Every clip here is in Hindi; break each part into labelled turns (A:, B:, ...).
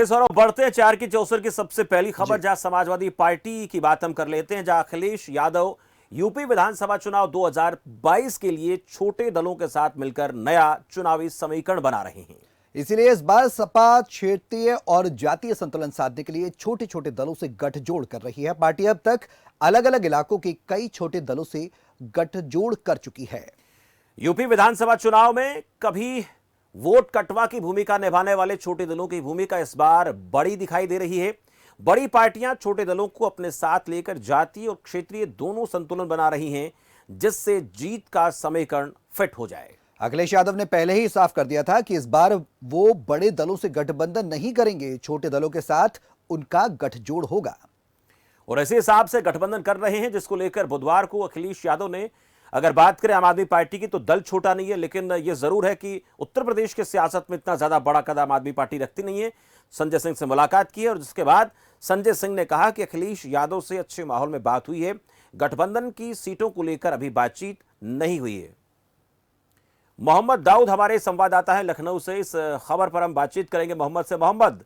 A: इस और बढ़ते हैं 4 की चौसर की सबसे पहली खबर, जहां समाजवादी पार्टी की बात हम कर लेते हैं, जहां अखिलेश यादव यूपी विधानसभा चुनाव 2022 के लिए छोटे दलों के साथ मिलकर नया चुनावी समीकरण बना रहे हैं।
B: इसीलिए इस बार सपा क्षेत्रीय और जातीय संतुलन साधने के लिए छोटे छोटे दलों से गठजोड़ कर रही है। पार्टी अब तक अलग अलग इलाकों के कई छोटे दलों से गठजोड़ कर चुकी है।
A: यूपी विधानसभा चुनाव में कभी वोट कटवा की भूमिका निभाने वाले छोटे दलों की भूमिका इस बार बड़ी दिखाई दे रही है। बड़ी पार्टियां छोटे दलों को अपने साथ लेकर जातीय और क्षेत्रीय दोनों संतुलन बना रही हैं, जिससे जीत का समीकरण फिट हो जाए।
B: अखिलेश यादव ने पहले ही साफ कर दिया था कि इस बार वो बड़े दलों से गठबंधन नहीं करेंगे, छोटे दलों के साथ उनका गठजोड़ होगा
A: और इसी हिसाब से गठबंधन कर रहे हैं, जिसको लेकर बुधवार को अखिलेश यादव ने, अगर बात करें आम आदमी पार्टी की, तो दल छोटा नहीं है, लेकिन यह जरूर है कि उत्तर प्रदेश के सियासत में इतना ज्यादा बड़ा कदम आम आदमी पार्टी रखती नहीं है। संजय सिंह से मुलाकात की है और जिसके बाद संजय सिंह ने कहा कि अखिलेश यादव से अच्छे माहौल में बात हुई है, गठबंधन की सीटों को लेकर अभी बातचीत नहीं हुई है। मोहम्मद दाऊद हमारे संवाददाता हैं लखनऊ से, इस खबर पर हम बातचीत करेंगे मोहम्मद से। मोहम्मद,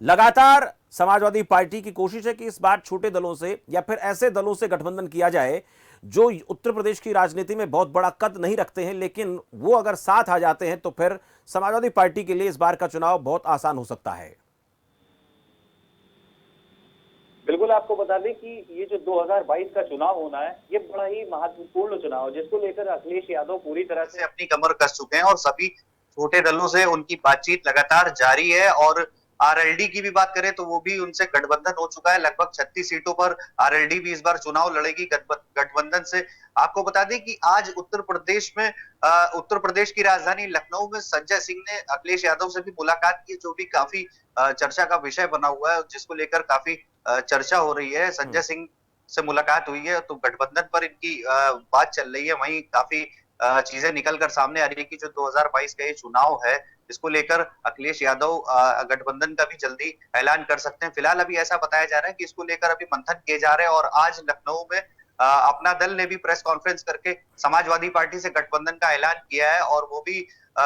A: लगातार समाजवादी पार्टी की कोशिश है कि इस बार छोटे दलों से या फिर ऐसे दलों से गठबंधन किया जाए जो उत्तर प्रदेश की राजनीति में बहुत बड़ा कद नहीं रखते हैं, लेकिन वो अगर साथ आ जाते हैं तो फिर समाजवादी पार्टी के लिए इस बार का चुनाव बहुत आसान हो सकता है।
C: बिल्कुल, आपको बता दें कि ये जो 2022 का चुनाव होना है, ये बड़ा ही महत्वपूर्ण चुनाव है, जिसको लेकर अखिलेश यादव पूरी तरह से अपनी कमर कस चुके हैं और सभी छोटे दलों से उनकी बातचीत लगातार जारी है। और आरएलडी की भी बात करें तो वो भी उनसे गठबंधन हो चुका है। लगभग 36 सीटों पर आरएलडी भी इस बार चुनाव लड़ेगी गठबंधन से। आपको बता दें कि आज उत्तर प्रदेश की राजधानी लखनऊ में संजय सिंह ने अखिलेश यादव से भी मुलाकात की, जो भी काफी चर्चा का विषय बना हुआ है, जिसको लेकर काफी चर्चा हो रही है। संजय सिंह से मुलाकात हुई है तो गठबंधन पर इनकी बात चल रही है। वहीं काफी चीजें निकल कर सामने आ रही है कि जो 2022 का ये चुनाव है, इसको लेकर अखिलेश यादव गठबंधन का भी जल्दी ऐलान कर सकते हैं। फिलहाल अभी ऐसा बताया जा रहा है कि इसको लेकर अभी मंथन किए जा रहे हैं और आज लखनऊ में अपना दल ने भी प्रेस कॉन्फ्रेंस करके समाजवादी पार्टी से गठबंधन का ऐलान किया है और वो भी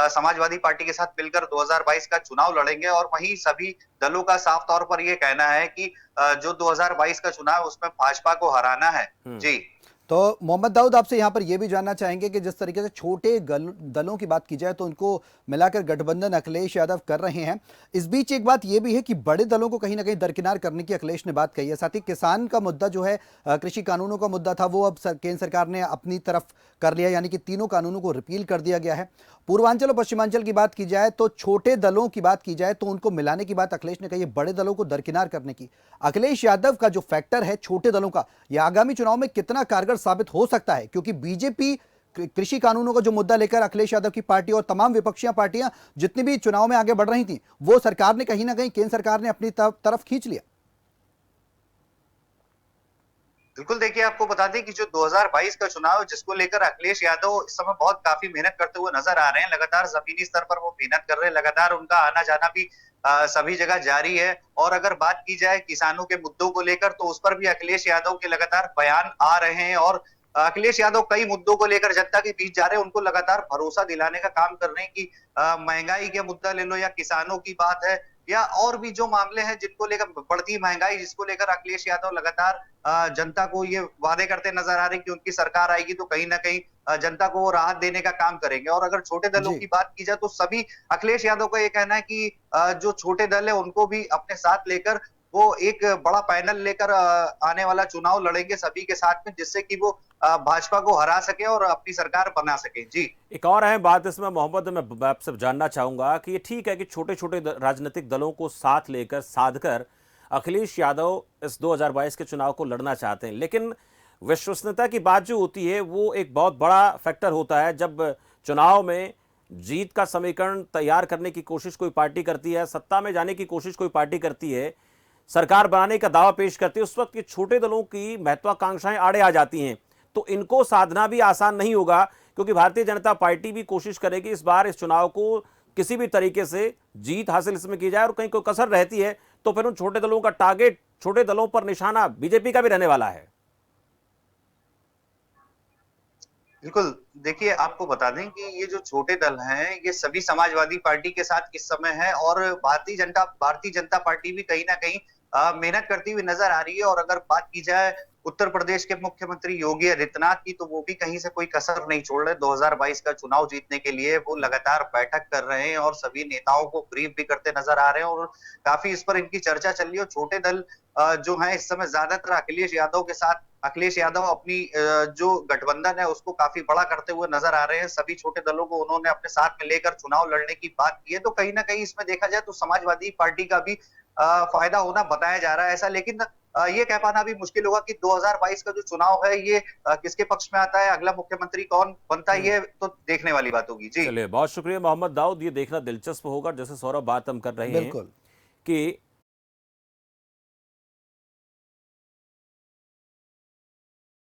C: समाजवादी पार्टी के साथ मिलकर 2022 का चुनाव लड़ेंगे। और वहीं सभी दलों का साफ तौर पर यह कहना है कि जो 2022 का चुनाव उसमें भाजपा को हराना है। जी
B: तो मोहम्मद दाऊद, आपसे यहां पर यह भी जानना चाहेंगे कि जिस तरीके से छोटे दलों की बात की जाए तो उनको मिलाकर गठबंधन अखिलेश यादव कर रहे हैं, इस बीच एक बात यह भी है कि बड़े दलों को कहीं ना कहीं दरकिनार करने की अखिलेश ने बात कही है। साथ ही किसान का मुद्दा जो है, कृषि कानूनों का मुद्दा था, वो अब केंद्र सरकार ने अपनी तरफ कर लिया, यानी कि तीनों कानूनों को रिपील कर दिया गया है। पूर्वांचल और पश्चिमांचल की बात की जाए तो छोटे दलों की बात की जाए तो उनको मिलाने की बात अखिलेश ने कही है, बड़े दलों को दरकिनार करने की। अखिलेश यादव का जो फैक्टर है छोटे दलों का, यह आगामी चुनाव में कितना कारगर साबित हो सकता है? क्योंकि बीजेपी कृषि कानूनों का जो मुद्दा लेकर अखिलेश यादव की पार्टी और तमाम विपक्षी पार्टियां जितनी भी चुनाव में आगे बढ़ रही थी, वो सरकार ने कहीं ना कहीं, केंद्र सरकार ने अपनी तरफ खींच लिया।
C: बिल्कुल, देखिए आपको बता दें कि जो 2022 का चुनाव, जिसको लेकर अखिलेश यादव इस समय बहुत काफी मेहनत करते हुए नजर आ रहे हैं। लगातार जमीनी स्तर पर वो मेहनत कर रहे हैं, लगातार उनका आना जाना भी सभी जगह जारी है। और अगर बात की जाए किसानों के मुद्दों को लेकर तो उस पर भी अखिलेश यादव के लगातार बयान आ रहे हैं। और अखिलेश यादव कई मुद्दों को लेकर जनता के बीच जा रहे हैं, उनको लगातार भरोसा दिलाने का काम कर रहे हैं कि महंगाई के मुद्दा ले लो या किसानों की बात है या और भी जो मामले हैं जिनको लेकर, बढ़ती महंगाई जिसको लेकर अखिलेश यादव लगातार जनता को ये वादे करते नजर आ रहे हैं कि उनकी सरकार आएगी तो कहीं ना कहीं जनता को वो राहत देने का काम करेंगे। और अगर छोटे दलों की बात की जाए तो सभी अखिलेश यादव का ये कहना है कि जो छोटे दल है उनको भी अपने साथ लेकर वो एक बड़ा पैनल लेकर आने वाला चुनाव लड़ेंगे सभी के साथ में, जिससे कि वो भाजपा को हरा सके और अपनी सरकार बना सके। जी,
A: एक और अहम बात इसमें मोहम्मद, मैं आपसे जानना चाहूंगा कि ये ठीक है कि छोटे छोटे राजनीतिक दलों को साथ लेकर साधकर अखिलेश यादव इस 2022 के चुनाव को लड़ना चाहते हैं, लेकिन विश्वसनीयता की बात जो होती है वो एक बहुत बड़ा फैक्टर होता है। जब चुनाव में जीत का समीकरण तैयार करने की कोशिश कोई पार्टी करती है, सत्ता में जाने की कोशिश कोई पार्टी करती है, सरकार बनाने का दावा पेश करती है, उस वक्त ये छोटे दलों की महत्वाकांक्षाएं आड़े आ जाती हैं। तो इनको साधना भी आसान नहीं होगा, क्योंकि भारतीय जनता पार्टी भी कोशिश करेगी इस बार इस चुनाव को किसी भी तरीके से जीत हासिल इसमें की जाए, और कहीं कोई कसर रहती है तो फिर उन छोटे दलों का टारगेट, छोटे दलों पर निशाना बीजेपी का भी रहने वाला है।
C: बिल्कुल। देखिए, आपको बता दें कि ये जो छोटे दल हैं, ये सभी समाजवादी पार्टी के साथ इस समय है और भारतीय जनता पार्टी भी कहीं न कहीं मेहनत करती हुई नज़र आ रही है। और अगर बात की जाए उत्तर प्रदेश के मुख्यमंत्री योगी आदित्यनाथ की, तो वो भी कहीं से कोई कसर नहीं छोड़ रहे। 2022 का चुनाव जीतने के लिए वो लगातार बैठक कर रहे हैं और सभी नेताओं को ब्रीफ भी करते नज़र आ रहे हैं और काफ़ी इस पर इनकी चर्चा चल रही है। और छोटे दल जो हैं इस समय ज़्यादातर अखिलेश यादव अपनी जो गठबंधन है उसको काफ़ी बड़ा करते हुए नज़र आ रहे हैं। सभी छोटे दलों को उन्होंने अपने साथ में लेकर चुनाव लड़ने की बात की है। तो कहीं न कहीं इसमें देखा जाए तो समाजवादी पार्टी का भी फ़ायदा होना बताया जा रहा है ऐसा। लेकिन ये कह पाना भी मुश्किल होगा कि 2022 का जो चुनाव है ये किसके पक्ष में आता है, अगला मुख्यमंत्री कौन बनता है, ये तो देखने वाली बात होगी। जी।
A: चलिए, बहुत शुक्रिया मोहम्मद दाऊद। ये देखना दिलचस्प होगा, जैसे सौरभ बात हम कर रहे हैं
B: बिल्कुल।
A: कि